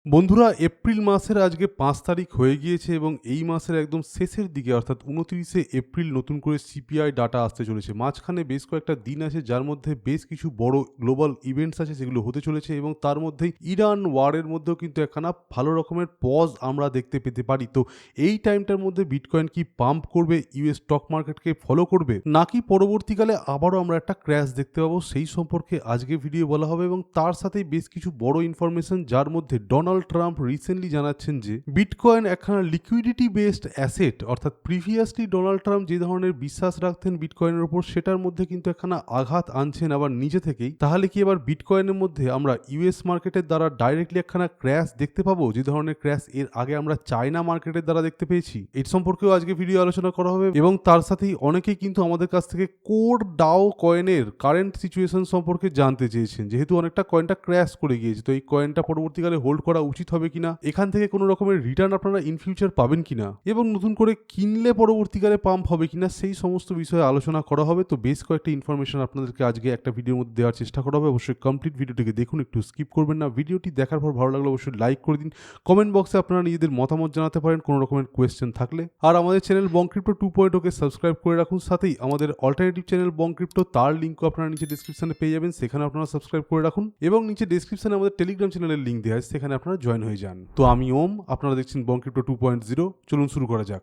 বন্ধুরা, এপ্রিল মাসের আজকে ৫ তারিখ হয়ে গিয়েছে এবং এই মাসের একদম শেষের দিকে অর্থাৎ ২৯শে এপ্রিল নতুন করে সিপিআই ডাটা আসতে চলেছে। মাঝখানে বেশ কয়েকটা দিন আছে যার মধ্যে বেশ কিছু বড় গ্লোবাল ইভেন্টস আছে যেগুলো হতে চলেছে এবং তার মধ্যেই ইরান ওয়ারের মধ্যেও কিন্তু একখানা ভালো রকমের পজ আমরা দেখতে পেতে পারি। তো এই টাইমটার মধ্যে বিটকয়েন কি পাম্প করবে, ইউএস স্টক মার্কেটকে ফলো করবে, নাকি পরবর্তীকালে আবারও আমরা একটা ক্র্যাশ দেখতে পাবো, সেই সম্পর্কে আজকে ভিডিও বলা হবে। এবং তার সাথেই বেশ কিছু বড় ইনফরমেশন, যার মধ্যে ডোনাল্ড ট্রাম্প রিসেন্টলি জানাচ্ছেন যে বিটকয়েন একখানা লিকুইডিটি বেসড অ্যাসেট, অর্থাৎ প্রিভিয়াসলি ডোনাল্ড ট্রাম্প যে ধরনের বিশ্বাস রাখতেন বিটকয়েনের উপর, সেটার মধ্যে কিন্তু একখানা আঘাত আনছেন আবার নিজে থেকেই। তাহলে কি এবার বিটকয়েনের মধ্যে আমরা ইউএস মার্কেটের দ্বারা ডাইরেক্টলি একখানা ক্র্যাশ দেখতে পাবো, যে ধরনের ক্র্যাশ এর আগে আমরা চায়না মার্কেটের দ্বারা দেখতে পেয়েছি? এর সম্পর্কেও আজকে ভিডিও আলোচনা করা হবে। এবং তার সাথেই অনেকেই কিন্তু আমাদের কাছ থেকে কোর ডাও কয়েনের কারেন্ট সিচুয়েশন সম্পর্কে জানতে চেয়েছেন, যেহেতু অনেকটা কয়েনটা ক্র্যাশ করে গিয়েছে। তো এই কয়েনটা পরবর্তীকালে হোল্ড করা উচিত হবে কিনা, এখান থেকে কোনো রকমের রিটার্ন আপনারা ইন ফিউচার পাবেন কিনা, এবং নতুন করে কিনলে পরবর্তীকালে পাম্প হবে কিনা, সেই সমস্ত বিষয়ে আলোচনা করা হবে। তো বেশ কয়েকটা ইনফরমেশন আপনাদেরকে আজকে একটা ভিডিওর মধ্যে দেওয়ার চেষ্টা করা হবে। অবশ্যই কমপ্লিট ভিডিওটিকে দেখুন, একটু স্কিপ করবেন না। ভিডিওটি দেখার পর ভালো লাগলে অবশ্যই লাইক করে দিন। কমেন্ট বক্সে আপনারা নিজেদের মতামত জানাতে পারেন কোনো রকমের কোয়েশ্চেন থাকলে। আর আমাদের চ্যানেল বং ক্রিপ্টো 2.0 কে সাবস্ক্রাইব করে রাখুন। সাথেই আমাদের অল্টারনেটিভ চ্যানেল বং ক্রিপ্টো, তার লিঙ্কও আপনারা নিচে ডেসক্রিপশনে পেয়ে যাবেন, সেখানে আপনারা সাবস্ক্রাইব করে রাখুন। এবং নিচে ডেসক্রিপশনে আমাদের টেলিগ্রাম চ্যানেলের লিঙ্ক দেওয়া আছে, সেখানে আপনারা জয়েন হয়ে যান। তো আমি ওম, আপনারা দেখছেন বং ক্রিপ্টো 2.0। চলুন শুরু করা যাক।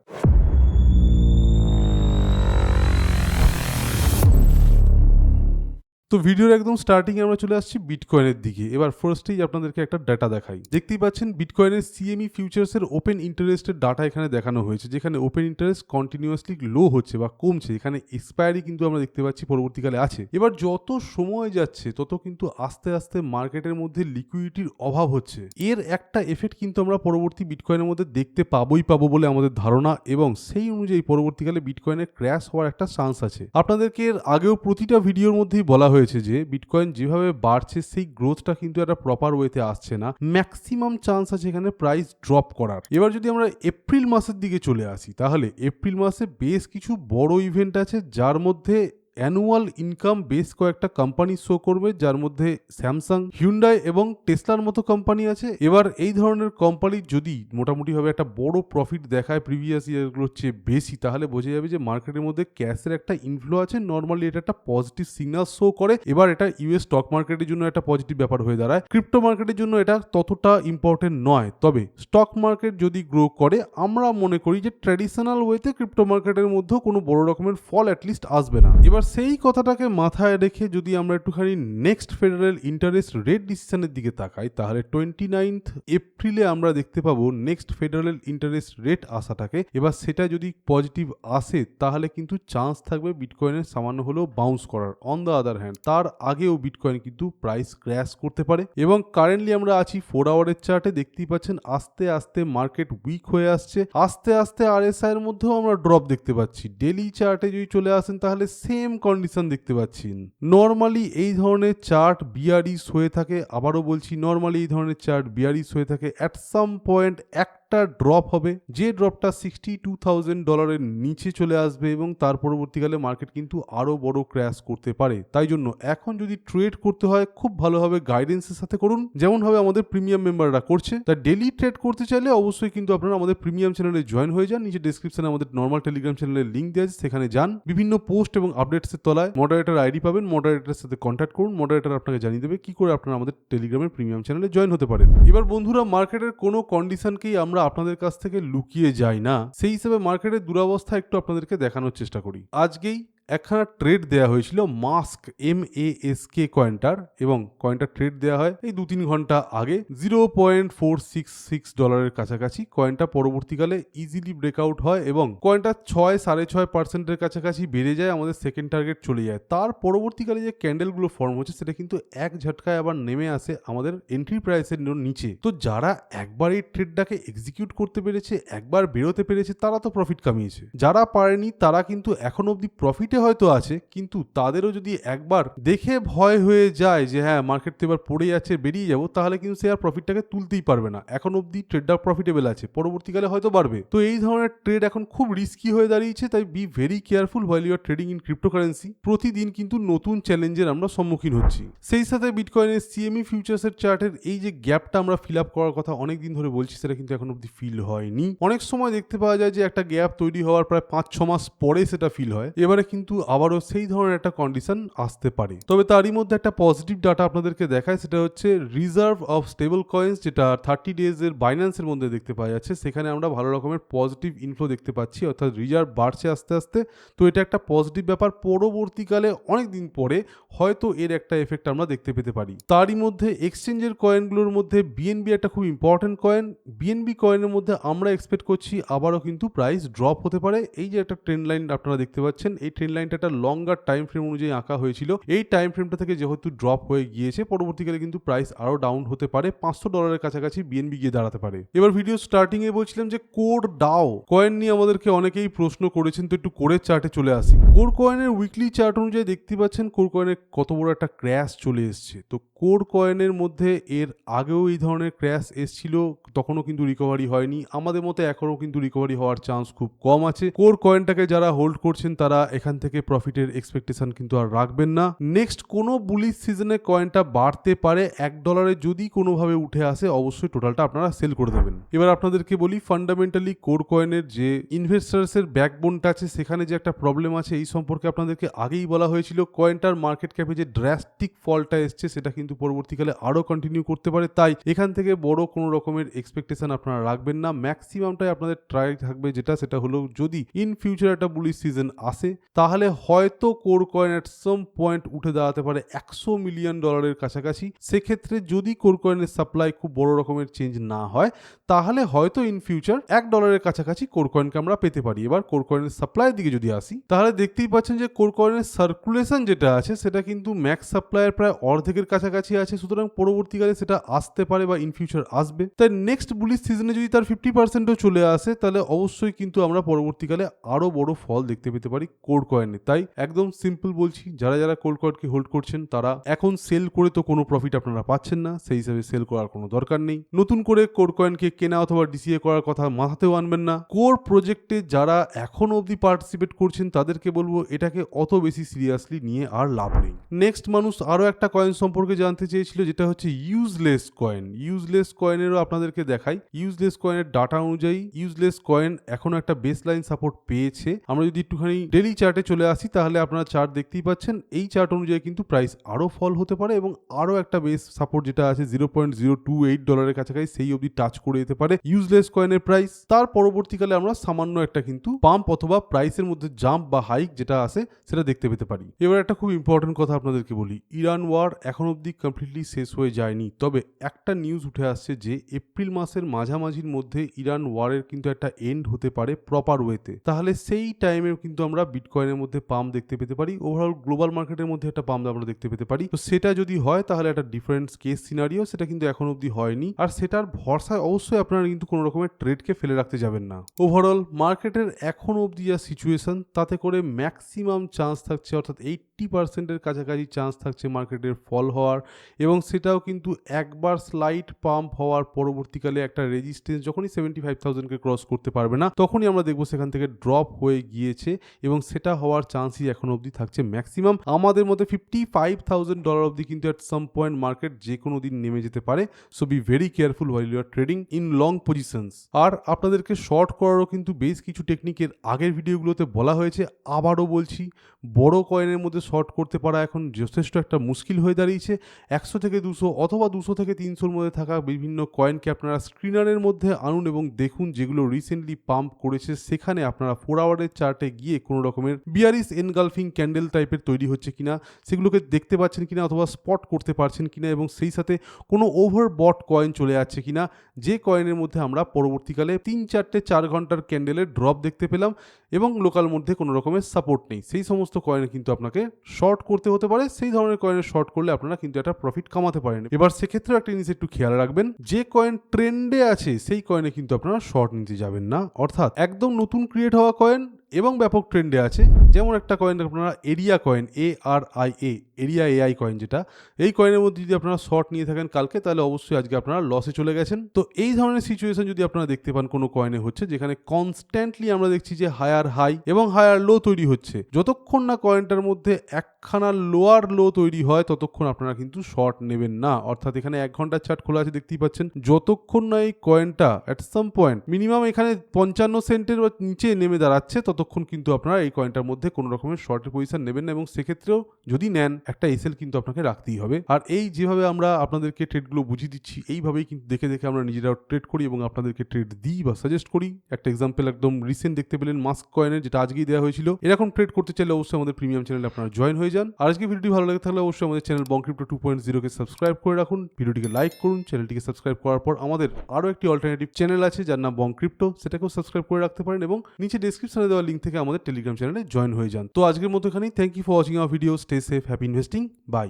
তো ভিডিওর একদম স্টার্টিং আমরা চলে আসছি বিটকয়েনের দিকে। এবার ফার্স্টেই আপনাদেরকে একটা ডাটা দেখাই। দেখতেই পাচ্ছেন বিটকয়েনের সিএমই ফিউচার্সের ওপেন ইন্টারেস্টের ডাটা এখানে দেখানো হয়েছে, যেখানে ওপেন ইন্টারেস্ট কন্টিনিউয়াসলি লো হচ্ছে বা কমছে। এখানে এক্সপায়ারি কিন্তু আমরা দেখতে পাচ্ছি পরবর্তীকালে আছে। এবার যত সময় যাচ্ছে তত কিন্তু আস্তে আস্তে মার্কেটের মধ্যে লিকুইডিটির অভাব হচ্ছে। এর একটা এফেক্ট কিন্তু আমরা পরবর্তী বিটকয়েনের মধ্যে দেখতে পাবো বলে আমাদের ধারণা, এবং সেই অনুযায়ী পরবর্তীকালে বিটকয়েনের ক্র্যাশ হওয়ার একটা চান্স আছে। আপনাদেরকে এর আগেও প্রতিটা ভিডিওর মধ্যেই বলা হয়েছে যে বিটকয়েন যেভাবে বাড়ছে সেই গ্রোথটা কিন্তু একটা প্রপার ওয়েতে আসছে না, ম্যাক্সিমাম চান্স আছে এখানে প্রাইস ড্রপ করার। এবার যদি আমরা এপ্রিল মাসের দিকে চলে আসি, তাহলে এপ্রিল মাসে বেশ কিছু বড় ইভেন্ট আছে, যার মধ্যে অ্যানুয়াল ইনকাম বেশ কয়েকটা কোম্পানি শো করবে, যার মধ্যে স্যামসাং, হিউন্ডাই এবং টেসলার মতো কোম্পানি আছে। এবার এই ধরনের কোম্পানি যদি মোটামুটিভাবে একটা বড় প্রফিট দেখায় প্রিভিয়াস ইয়ারগুলোর চেয়ে বেশি, তাহলে বোঝা যাবে যে মার্কেটের মধ্যে ক্যাশের একটা ইনফ্লো আছে। নর্মালি এটা একটা পজিটিভ সিগন্যাল শো করে। এবার এটা ইউএস স্টক মার্কেটের জন্য একটা পজিটিভ ব্যাপার হয়ে দাঁড়ায়। ক্রিপ্টো মার্কেটের জন্য এটা ততটা ইম্পর্টেন্ট নয়, তবে স্টক মার্কেট যদি গ্রো করে, আমরা মনে করি যে ট্র্যাডিশনাল ওয়েতে ক্রিপ্টো মার্কেটের মধ্যেও কোনো বড় রকমের ফল অ্যাটলিস্ট আসবে না। এবার সেই কথাটাকে মাথায় রেখে যদি আমরা একটুখানি নেক্সট ফেডারেল ইন্টারেস্ট রেট ডিসিশনের দিকে তাকাই, তাহলে 29 এপ্রিলে আমরা দেখতে পাবো নেক্সট ফেডারেল ইন্টারেস্ট রেট আসাটাকে। এবার সেটা যদি পজিটিভ আসে, তাহলে কিন্তু চান্স থাকবে বিটকয়েনের সামান্য হলেও বাউন্স করার। অন দ্য আদার হ্যান্ড, তার আগেও বিটকয়েন কিন্তু প্রাইস ক্র্যাশ করতে পারে। এবং কারেন্টলি আমরা আছি 4 আওয়ারের চার্টে। দেখতেই পাচ্ছেন আস্তে আস্তে মার্কেট উইক হয়ে আসছে। আস্তে আস্তে আরএসআই এর মধ্যেও আমরা ড্রপ দেখতে পাচ্ছি। ডেইলি চার্টে যদি চলে আসেন, তাহলে সেম কন্ডিশন দেখতে পাচ্ছেন। নরমালি এই ধরনের চার্ট বিয়ারিশ হয়ে থাকে। আবারও বলছি, নরমালি এই ধরনের চার্ট বিয়ারিশ হয়ে থাকে। অ্যাট সাম পয়েন্ট একটা ড্রপ হবে, যে ড্রপটা $62,000 নিচে চলে আসবে, এবং তার পরবর্তীকালে মার্কেট কিন্তু আরো বড় ক্র্যাশ করতে পারে। তাই জন্য এখন যদি ট্রেড করতে হয়, খুব ভালোভাবে গাইডেন্সের সাথে করুন, যেমন ভাবে আমাদের প্রিমিয়াম মেম্বাররা করছে। তা ডেইলি ট্রেড করতে চাইলে অবশ্যই কিন্তু আপনারা আমাদের প্রিমিয়াম চ্যানেলে জয়েন হয়ে যান। নিচে ডেসক্রিপশনে আমাদের নর্মাল টেলিগ্রাম চ্যানেলের লিঙ্ক দেওয়া আছে, সেখানে যান। বিভিন্ন পোস্ট এবং আপডেটসের তলায় মডারেটর আইডি পাবেন, মডারেটরের সাথে কন্ট্যাক্ট করুন। মডারেটর আপনাকে জানিয়ে দেবে কি করে আপনারা আমাদের টেলিগ্রামের প্রিমিয়াম চ্যানেলে জয়েন হতে পারেন। এবার বন্ধুরা, মার্কেটের কোনো কন্ডিশনকেই আমরা আপনাদের কাছ থেকে লুকিয়ে যাই না, সেই হিসেবে মার্কেটের দুরবস্থা একটু আপনাদেরকে দেখানোর চেষ্টা করি। আজকেই একখানা ট্রেড দেওয়া হয়েছিল মাস্ক MASK কয়েনটার, এবং কয়েনটা ট্রেড দেওয়া হয় এই 2-3 ঘন্টা আগে $0.466 কাছাকাছি। কয়েনটা পরবর্তীকালে ইজিলি ব্রেকআউট হয় এবং কয়েনটা 6-6.5% কাছাকাছি বেড়ে যায়, আমাদের সেকেন্ড টার্গেট চলে যায়। তার পরবর্তীকালে যে ক্যান্ডেলগুলো ফর্ম হচ্ছে, সেটা কিন্তু এক ঝটকায় আবার নেমে আসে আমাদের এন্ট্রি প্রাইসের নিচে। তো যারা একবার এই ট্রেডটাকে এক্সিকিউট করতে পেরেছে, একবার বেরোতে পেরেছে, তারা তো প্রফিট কামিয়েছে। যারা পারেনি, তারা কিন্তু এখন অবধি প্রফিটে হয়তো আছে, কিন্তু তাদেরও যদি একবার দেখে ভয় হয়ে যায় যে হ্যাঁ মার্কেট তো এবার পড়ে যাচ্ছে বেরিয়ে যাবো, তাহলে কিন্তু সে আর প্রফিটটাকে তুলতেই পারবে না। এখন অবধি ট্রেডটা প্রফিটেবল আছে, পরবর্তীকালে হয়তো বাড়বে। তো এই ধরনের ট্রেড এখন খুব রিস্কি হয়ে দাঁড়িয়েছে, তাই be very careful while you are trading in cryptocurrency. প্রতিদিন কিন্তু নতুন চ্যালেঞ্জের আমরা সম্মুখীন হচ্ছি। সেই সাথে বিটকয়েনের সিএমই ফিউচার্সের চার্টের এই যে গ্যাপটা আমরা ফিল আপ করার কথা অনেকদিন ধরে বলছি, সেটা কিন্তু এখন অবধি ফিল হয়নি। অনেক সময় দেখতে পাওয়া যায় যে একটা গ্যাপ তৈরি হওয়ার প্রায় 5-6 মাস পরে সেটা ফিল হয়। এবারে কিন্তু আবারও সেই ধরনের একটা কন্ডিশন আসতে পারে। তবে তারই মধ্যে একটা পজিটিভ ডাটা আপনাদেরকে দেখায়, সেটা হচ্ছে রিজার্ভ অফ স্টেবল কয়েন্স, যেটা 30 ডেজ এর বাইন্যান্সের মধ্যে দেখতে পাওয়া যাচ্ছে। সেখানে আমরা ভালো রকমের পজিটিভ ইনফ্লো দেখতে পাচ্ছি, অর্থাৎ রিজার্ভ বাড়ছে আস্তে আস্তে। তো এটা একটা পজিটিভ ব্যাপার। পরবর্তীকালে অনেক দিন পরে হয়তো এর একটা এফেক্ট আমরা দেখতে পেতে পারি। তারই মধ্যে এক্সচেঞ্জের কয়েনগুলোর মধ্যে বিএনবি একটা খুব ইম্পর্টেন্ট কয়েন। বিএনবি কয়েনের মধ্যে আমরা এক্সপেক্ট করছি আবারও কিন্তু প্রাইস ড্রপ হতে পারে। এই যে একটা ট্রেন্ড লাইন আপনারা দেখতে পাচ্ছেন, এই ট্রেন্ড লাইনটা একটা লঙ্গার টাইম ফ্রেম অনুযায়ী আঁকা হয়েছিল। এই টাইম ফ্রেমটা থেকে যেহেতু ড্রপ হয়ে গিয়েছে, পরবর্তীকালে কিন্তু প্রাইস আরো ডাউন হতে পারে, $500 কাছাকাছি বিএনবি গিয়ে দাঁড়াতে পারে। এবার ভিডিও স্টার্টিং এ বলছিলাম যে কোর ডাও কয়েন নিয়ে আমাদেরকে অনেকেই প্রশ্ন করেছেন, তো একটু কোরের চার্টে চলে আসি। কোর কয়েনের উইকলি চার্ট অনুযায়ী দেখতে পাচ্ছেন কোর কয়েনের কত বড় একটা ক্র্যাশ চলে এসছে। তো কোর কয়েনের মধ্যে এর আগেও এই ধরনের ক্র্যাশ এসছিল, তখনও কিন্তু রিকভারি হয়নি। আমাদের মতে এখনও কিন্তু রিকভারি হওয়ার চান্স খুব কম আছে। কোর কয়েনটাকে যারা হোল্ড করছেন তারা এখান থেকে প্রফিটের এক্সপেকটেশন কিন্তু আর রাখবেন না। নেক্সট কোনো বুলিশ সিজনে কয়েনটা বাড়তে পারে, $1 যদি কোনোভাবে উঠে আসে অবশ্যই টোটালটা আপনারা সেল করে দেবেন। এবার আপনাদেরকে বলি, ফান্ডামেন্টালি কোর কয়েনের যে ইনভেস্টার্সের ব্যাকবোনটা আছে সেখানে যে একটা প্রবলেম আছে, এই সম্পর্কে আপনাদেরকে আগেই বলা হয়েছিল। কয়েনটার মার্কেট ক্যাপে যে ড্রাস্টিক ফলটা এসছে সেটা কিন্তু পরবর্তীকালে আরো কন্টিনিউ করতে পারে, তাই এখান থেকে বড় কোনো রকমের এক্সপেকটেশন আপনারা রাখবেন না। ম্যাক্সিমামটাই আপনাদের ট্রাই থাকবে সেটা হলো যদি ইন ফিউচার একটা বুলিশ সিজন আসে, তাহলে হয়তো কোর কয়েন এট সাম পয়েন্ট উঠে দাঁড়াতে পারে $100 মিলিয়ন কাছাকাছি। সেক্ষেত্রে যদি কোর কয়েনের সাপ্লাই খুব বড় রকমের চেঞ্জ না হয়, তাহলে হয়তো ইন ফিউচার $1 কাছাকাছি কোর কয়েনকে আমরা পেতে পারি। এবার কোর কয়েনের সাপ্লাইয়ের দিকে যদি আসি, তাহলে দেখতেই পাচ্ছেন যে কোর কয়েনের সার্কুলেশন যেটা আছে সেটা কিন্তু ম্যাক্স সাপ্লাইয়ের প্রায় অর্ধেকের কাছাকাছি আছে। সুতরাং পরবর্তীকালে সেটা আসতে পারে বা ইন ফিউচার আসবে। তাই নেক্সট বুলিশ সিজনে যদি তার 50%ও চলে আসে, তাহলে অবশ্যই কিন্তু আমরা পরবর্তীকালে আরো বড় ফল দেখতে পেতে পারি কোর কয়েনে। তাই একদম সিম্পল বলছি, যারা যারা কোর কয়েনকে হোল্ড করছেন তারা এখন সেল করে তো কোনো প্রফিট আপনারা পাচ্ছেন না, সেই হিসাবে সেল করার কোনো দরকার নেই। নতুন করে কোর কয়েনকে কেনা অথবা ডিসিএ করার কথা মাথাতেও আনবেন না। কোর প্রজেক্টে যারা এখন অবধি পার্টিসিপেট করছেন তাদেরকে বলবো এটাকে অত বেশি সিরিয়াসলি নিয়ে আর লাভ নেই। নেক্সট মানুষ আরো একটা কয়েন সম্পর্কে জানতে চেয়েছিল, যেটা হচ্ছে ইউজলেস কয়েন। ইউজলেস কয়েনেরও আপনাদেরকে দেখাই। ইউজলেস কয়েনের ডাটা অনুযায়ী ইউজলেস কয়েন এখনো একটা বেস লাইন সাপোর্ট পেয়েছে। আমরা যদি একটুখানি ডেলি চার্টে চলে আসি, তাহলে আপনারা চার্ট দেখতেই পাচ্ছেন। এই চার্ট অনুযায়ী কিন্তু প্রাইস আরো ফল হতে পারে এবং আরো একটা বেস সাপোর্ট যেটা আছে $0.028 কাছাকাছি, সেই অবধি টাচ করে যেতে পারে ইউজলেস কয়েনের প্রাইস। তার পরবর্তীকালে আমরা সামান্য একটা কিন্তু পাম্প অথবা প্রাইসের মধ্যে জাম্প বা হাইক যেটা আছে সেটা দেখতে পেতে পারি। এবার একটা খুব ইম্পর্টেন্ট কথা আপনাদেরকে বলি, ইরান ওয়ার এখন অবধি কমপ্লিটলি শেষ হয়ে যায়নি। তবে একটা নিউজ উঠে আসছে যে এপ্রিল মাসের মাঝামাঝির মধ্যে ইরান ওয়ারের কিন্তু একটা এন্ড হতে পারে প্রপার ওয়েতে। তাহলে সেই টাইমে কিন্তু আমরা বিটকয়েনের মধ্যে পাম্প দেখতে পেতে পারি, ওভারঅল গ্লোবাল মার্কেটের মধ্যে একটা পাম্প আমরা দেখতে পেতে পারি। তো সেটা যদি হয় তাহলে একটা ডিফারেন্ট কেস সিনারিও, সেটা কিন্তু এখন অবধি হয়নি। আর সেটার ভরসায় অবশ্যই আপনারা কিন্তু কোনো রকমের ট্রেডকে ফেলে রাখতে যাবেন না। ওভারঅল মার্কেটের এখন অবধি যা সিচুয়েশন, তাতে করে ম্যাক্সিমাম চান্স থাকছে, অর্থাৎ 80%-এর কাছাকাছি চান্স থাকছে মার্কেটের ফল হওয়ার, এবং সেটাও কিন্তু একবার স্লাইট পাম্প হওয়ার পরবর্তীকালে একটা রেজিস্ট্যান্স যখনই 75,000-কে ক্রস করতে পারবে না, তখনই আমরা দেখবো সেখান থেকে ড্রপ হয়ে গিয়েছে, এবং সেটা হওয়ার চান্সই এখন অবধি থাকছে ম্যাক্সিমাম। আমাদের মধ্যে $55,000 অবধি কিন্তু এট সাম পয়েন্ট মার্কেট যে কোনো দিন নেমে যেতে পারে। So be very careful while you are trading in long positions. আর আপনাদেরকে শর্ট করারও কিন্তু বেশ কিছু টেকনিকের আগের ভিডিওগুলোতে বলা হয়েছে, আবারও বলছি, বড় কয়েনের মধ্যে শর্ট করতে পারা এখন যথেষ্ট একটা মুশকিল হয়ে দাঁড়িয়েছে। 100 থেকে 200 অথবা 200 থেকে 300-র মধ্যে থাকা বিভিন্ন কয়েনকে আপনারা স্ক্রিনারের মধ্যে আনুন এবং দেখুন যেগুলো রিসেন্টলি পাম্প করেছে। সেখানে আপনারা 4 আওয়ারের চার্টে গিয়ে কোনো রকমের বিয়ারিশ এনগালফিং ক্যান্ডেল টাইপের তৈরি হচ্ছে কিনা সেগুলোকে দেখতে পাচ্ছেন কিনা অথবা স্পট করতে পারছেন কিনা, এবং সেই সাথে কোনো ওভারবট কয়েন চলে যাচ্ছে কিনা, যে কয়েনের মধ্যে আমরা পরবর্তীকালে 3-4 ঘন্টার ক্যান্ডেলের ড্রপ দেখতে পেলাম এবং লোকাল মধ্যে কোনো রকমের সাপোর্ট নেই, সেই সমস্ত কয়েনে কিন্তু আপনাকে শর্ট করতে হতে পারে। সেই ধরনের কয়েনের শর্ট করলে আপনারা কিন্তু একটা প্রফিট কামাতে পারেন। এবার সেক্ষেত্রে একটা জিনিস একটু খেয়াল রাখবেন, যে কয়েন ট্রেন্ডে আছে সেই কয়েনে কিন্তু আপনারা শর্ট নিতে যাবেন না। অর্থাৎ একদম নতুন ক্রিয়েট হওয়া কয়েন এবং ব্যাপক ট্রেন্ডে আছে। যেমন একটা কয়েন আপনারা area coin, ARIA, area AI coin যেটা, এই কয়েনের মধ্যে যদি আপনারা শর্ট নিয়ে থাকেন কালকে, তাহলে অবশ্যই আজকে আপনারা লসে চলে গেছেন। তো এই ধরনের সিচুয়েশন যদি আপনারা দেখতে পান কোনো কয়েনে হচ্ছে, যেখানে কনস্ট্যান্টলি আমরা দেখছি যে হায়ার হাই এবং হায়ার লো তৈরি হচ্ছে, যতক্ষণ না কয়েনটার মধ্যে একখানা লোয়ার লো তৈরি হয় ততক্ষণ আপনারা কিন্তু শর্ট নেবেন না। অর্থাৎ এখানে 1 ঘন্টার চার্ট খোলা আছে, দেখতেই পাচ্ছেন, যতক্ষণ না এই কয়েনটা এট সাম পয়েন্ট মিনিমাম এখানে 55 সেন্টের নিচে নেমে দাঁড়াচ্ছে, ততক্ষণ কিন্তু আপনারা এই কয়েনটার মধ্যে কোনো রকমের শর্টের পজিশন নেবেন না, এবং সেক্ষেত্রেও যদি নেন একটা এসএল কিন্তু আপনাকে রাখতেই হবে। আর এই যেভাবে আমরা আপনাদেরকে ট্রেডগুলো বুঝিয়ে দিচ্ছি, এইভাবেই কিন্তু দেখে দেখে আমরা নিজেরাও ট্রেড করি এবং আপনাদেরকে ট্রেড দিই বা সাজেস্ট করি। একটা এক্সাম্পল একদম রিসেন্ট দেখতে পেলেন মাস্ক কয়েনের, যেটা আজকেই দেওয়া হয়েছিল। এরকম ট্রেড করতে চাইলে অবশ্যই আমাদের প্রিমিয়াম চ্যানেলে আপনারা জয়েন হয়ে যান। আর আজকে ভিডিওটি ভালো লাগে থাকলে অবশ্যই আমাদের চ্যানেল বংক্রিপ্টো 2.0 কে সাবস্ক্রাইব করে রাখুন, ভিডিওটিকে লাইক করুন। চ্যানেলটিকে সাবস্ক্রাইব করার পর আমাদের আরও একটি অল্টারনেটিভ চ্যানেল আছে যার নাম বংক্রিপ্টো, সেটাকেও সাবস্ক্রাইব করে রাখতে পারেন এবং নিচে ডেসক্রিপশনে দেওয়া লিঙ্ক থেকে আমাদের টেলিগ্রাম চ্যানেলে জয়েন হয়ে যান। তো আজকের মতো এখানেই। Thank you for watching our video. Stay safe, happy investing, by.